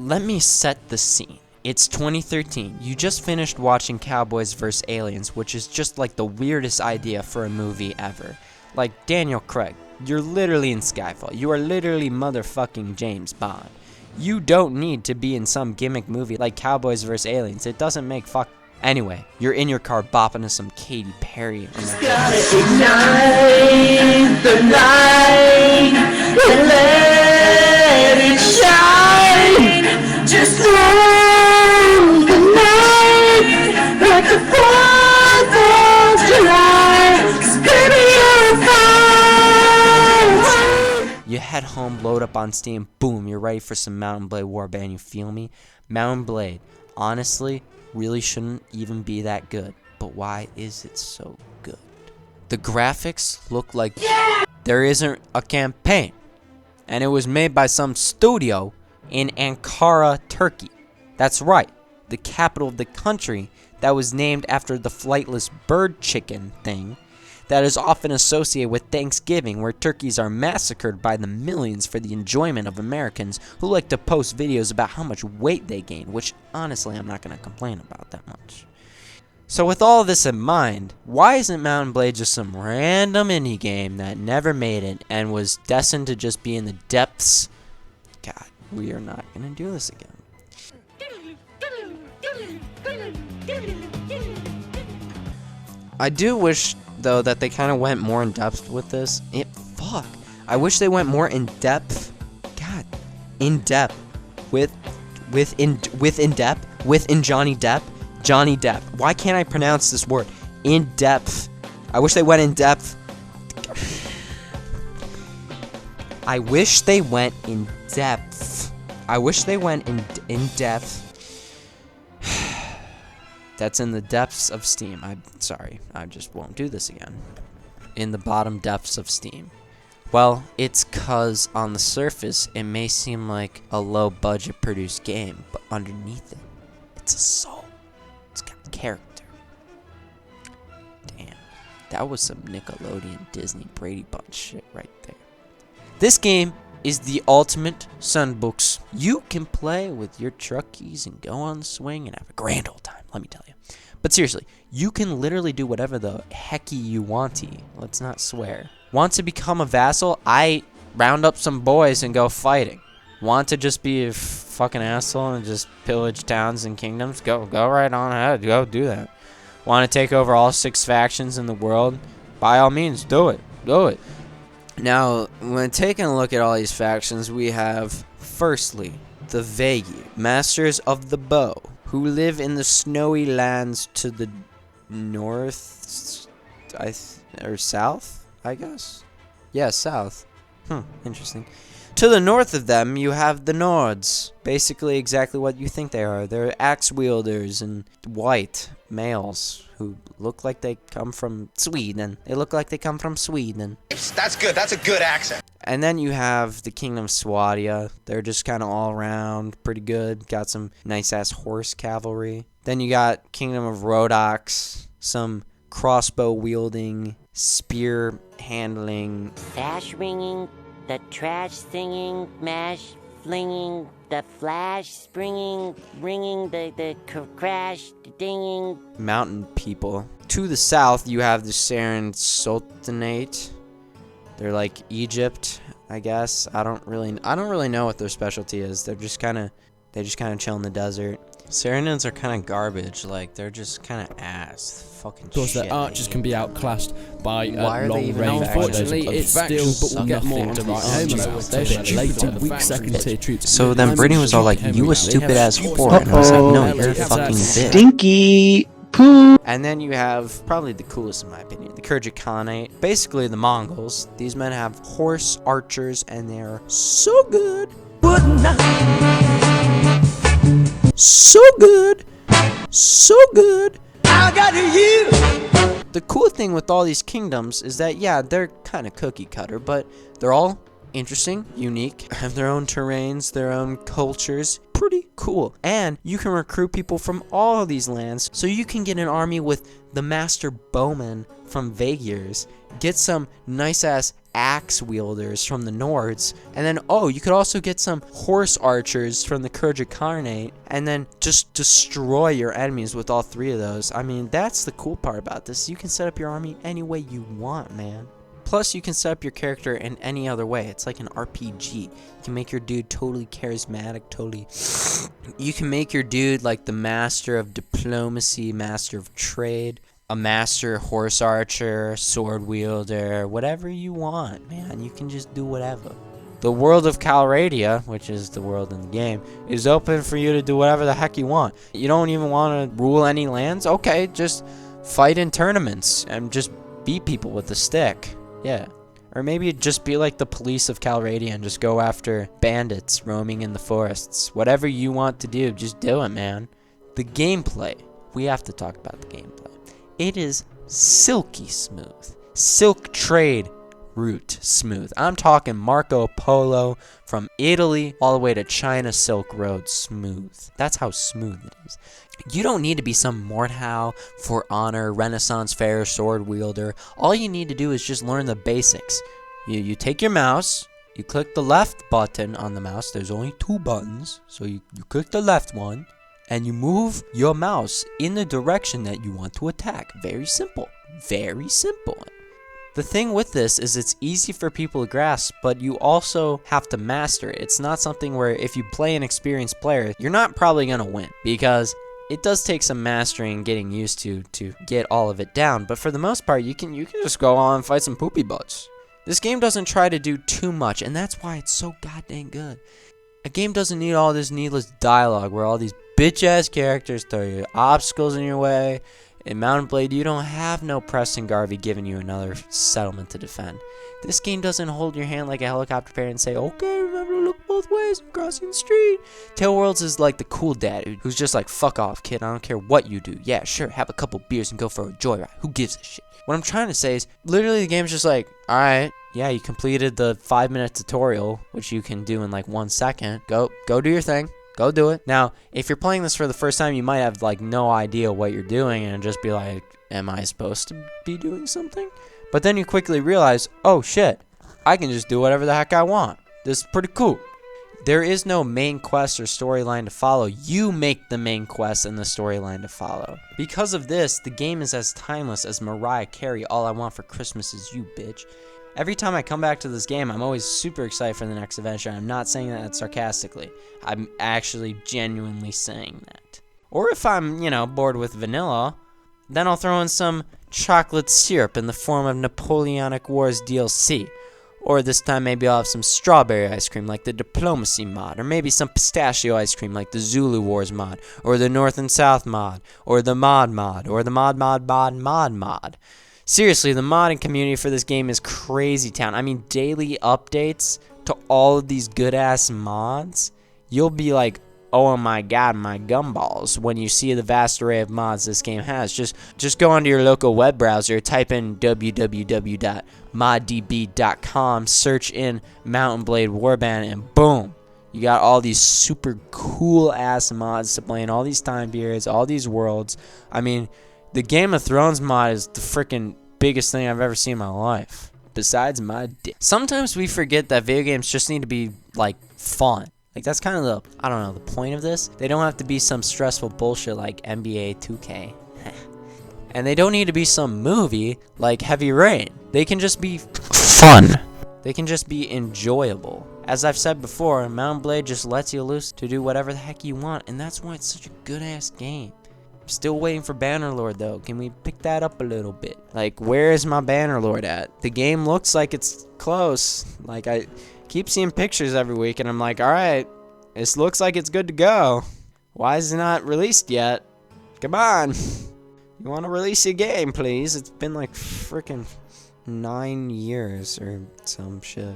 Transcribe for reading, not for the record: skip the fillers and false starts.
let me set the scene. It's 2013. You just finished watching Cowboys vs. Aliens, which is just like the weirdest idea for a movie ever. Like, Daniel Craig, you're literally in Skyfall. You are literally motherfucking James Bond. You don't need to be in some gimmick movie like Cowboys vs. Aliens. It doesn't make fuck. Anyway, you're in your car bopping to some Katy Perry. Gotta ignite the light and let it shine. Just hold the night like the 4th of July. 'Cause baby, you're fine. You head home, load up on Steam, boom, you're ready for some Mount & Blade Warband, you feel me? Mount & Blade, honestly, really shouldn't even be that good. But why is it so good? The graphics look like there isn't a campaign. And it was made by some studio in Ankara, Turkey. That's right, the capital of the country that was named after the flightless bird chicken thing that is often associated with Thanksgiving, where turkeys are massacred by the millions for the enjoyment of Americans who like to post videos about how much weight they gain, which honestly I'm not going to complain about that much. So with all this in mind, why isn't Mount & Blade just some random indie game that never made it and was destined to just be in the depths? God, we are not going to do this again. I do wish, though, that they kind of went more in depth with this. Fuck. I wish they went more in depth. God, in depth with Johnny Depp. Johnny Depp. Why can't I pronounce this word? In depth. I wish they went in depth. I wish they went in depth. I wish they went in depth. That's in the depths of Steam. I'm sorry. I just won't do this again. In the bottom depths of Steam. Well, it's 'cause on the surface, it may seem like a low-budget produced game, but underneath it, it's a soul. It's got character. Damn. That was some Nickelodeon Disney Brady Bunch shit right there. This game is the ultimate Sunbooks. You can play with your truckies and go on the swing and have a grand old time, let me tell you. But seriously, you can literally do whatever the hecky you want-y. Let's not swear. Want to become a vassal? I round up some boys and go fighting. Want to just be a fucking asshole and just pillage towns and kingdoms? Go right on ahead. Go do that. Want to take over all 6 factions in the world? By all means, do it. Do it. Now, when taking a look at all these factions, we have, firstly, the Vegi, Masters of the Bow, who live in the snowy lands to the north, or south, I guess? Yeah, south. Interesting. To the north of them, you have the Nords. Basically exactly what you think they are. They're axe wielders and white males who look like they come from Sweden. They look like they come from Sweden. That's good. That's a good accent. And then you have the Kingdom of Swadia. They're just kind of all around pretty good. Got some nice-ass horse cavalry. Then you got Kingdom of Rhodox. Some crossbow-wielding, spear-handling. Sash ringing, the trash singing, mash flinging, the flash springing, ringing, the crash dinging. Mountain people. To the south, you have the Saran Sultanate. They're like Egypt, I guess. I don't really know what their specialty is. They just kind of chill in the desert. Saracens are kind of garbage. Like, they're just kind of ass. Fucking because shit. their archers can be outclassed by Why are they long even range. Unfortunately, it's still, but we'll get more to write home about it later. Weak second tier troops. So then Brittany was all like, "You a stupid ass whore," and I was like, "No, you're a fucking bitch." Stinky poo. And then you have probably the coolest in my opinion, the Kyrgyz Khanate. Basically the Mongols. These men have horse archers, and they're so good. So good. So good. I got you. The cool thing with all these kingdoms is that, yeah, they're kind of cookie cutter, but they're all interesting, unique, have their own terrains, their own cultures. Pretty cool. And you can recruit people from all of these lands, so you can get an army with the master bowman from Vagirs get some nice ass axe wielders from the Nords, and then you could also get some horse archers from the Kurja Khanate, and then just destroy your enemies with all 3 of those. I mean, that's the cool part about this. You can set up your army any way you want, man. Plus, you can set up your character in any other way. It's like an RPG. You can make your dude totally charismatic, You can make your dude like the master of diplomacy, master of trade, a master horse archer, sword wielder, whatever you want, man. You can just do whatever. The world of Calradia, which is the world in the game, is open for you to do whatever the heck you want. You don't even want to rule any lands? Okay, just fight in tournaments and just beat people with a stick. Yeah. Or maybe just be like the police of Calradia and just go after bandits roaming in the forests. Whatever you want to do, just do it, man. The gameplay. We have to talk about the gameplay. It is silky smooth. Silk trade route smooth. I'm talking Marco Polo from Italy all the way to China Silk Road smooth. That's how smooth it is. You don't need to be some Mordhau, For Honor, Renaissance Fair sword wielder. All you need to do is just learn the basics. You take your mouse, you click the left button on the mouse. There's only 2 buttons, so you click the left one, and you move your mouse in the direction that you want to attack. Very simple. Very simple. The thing with this is it's easy for people to grasp, but you also have to master it. It's not something where if you play an experienced player, you're not probably going to win, because it does take some mastering and getting used to get all of it down. But for the most part, you can just go on and fight some poopy butts. This game doesn't try to do too much, and that's why it's so goddamn good. A game doesn't need all this needless dialogue where all these bitch-ass characters throw you obstacles in your way. In Mount & Blade, you don't have no Preston Garvey giving you another settlement to defend. This game doesn't hold your hand like a helicopter parent and say, okay, remember to look both ways when crossing the street. Tailworlds is like the cool dad who's just like, fuck off, kid, I don't care what you do. Yeah, sure, have a couple beers and go for a joyride. Who gives a shit? What I'm trying to say is, literally the game's just like, alright, yeah, you completed the 5-minute tutorial, which you can do in like 1 second. Go do your thing. Go do it. Now, if you're playing this for the first time, you might have like no idea what you're doing and just be like, am I supposed to be doing something? But then you quickly realize, oh shit, I can just do whatever the heck I want. This is pretty cool. There is no main quest or storyline to follow. You make the main quest and the storyline to follow. Because of this, the game is as timeless as Mariah Carey, All I Want for Christmas Is You, bitch. Every time I come back to this game, I'm always super excited for the next adventure. I'm not saying that sarcastically. I'm actually genuinely saying that. Or if I'm, bored with vanilla, then I'll throw in some chocolate syrup in the form of Napoleonic Wars DLC. Or this time maybe I'll have some strawberry ice cream like the Diplomacy mod. Or maybe some pistachio ice cream like the Zulu Wars mod. Or the North and South mod. Or the mod. Or the mod. Seriously, the modding community for this game is crazy town. I mean, daily updates to all of these good-ass mods. You'll be like, oh my god, my gumballs, when you see the vast array of mods this game has. Just go onto your local web browser, type in www.moddb.com, search in Mount & Blade Warband, and boom. You got all these super cool-ass mods to play in all these time periods, all these worlds. I mean, the Game of Thrones mod is the freaking biggest thing I've ever seen in my life. Besides my dick. Sometimes we forget that video games just need to be, like, fun. Like, that's kind of the point of this. They don't have to be some stressful bullshit like NBA 2K. And they don't need to be some movie like Heavy Rain. They can just be fun. They can just be enjoyable. As I've said before, Mount & Blade just lets you loose to do whatever the heck you want. And that's why it's such a good-ass game. Still waiting for Bannerlord though. Can we pick that up a little bit? Like, where is my Bannerlord at? The game looks like it's close. Like, I keep seeing pictures every week and I'm like, alright, this looks like it's good to go. Why is it not released yet? Come on. You want to release your game, please? It's been like freaking 9 years or some shit.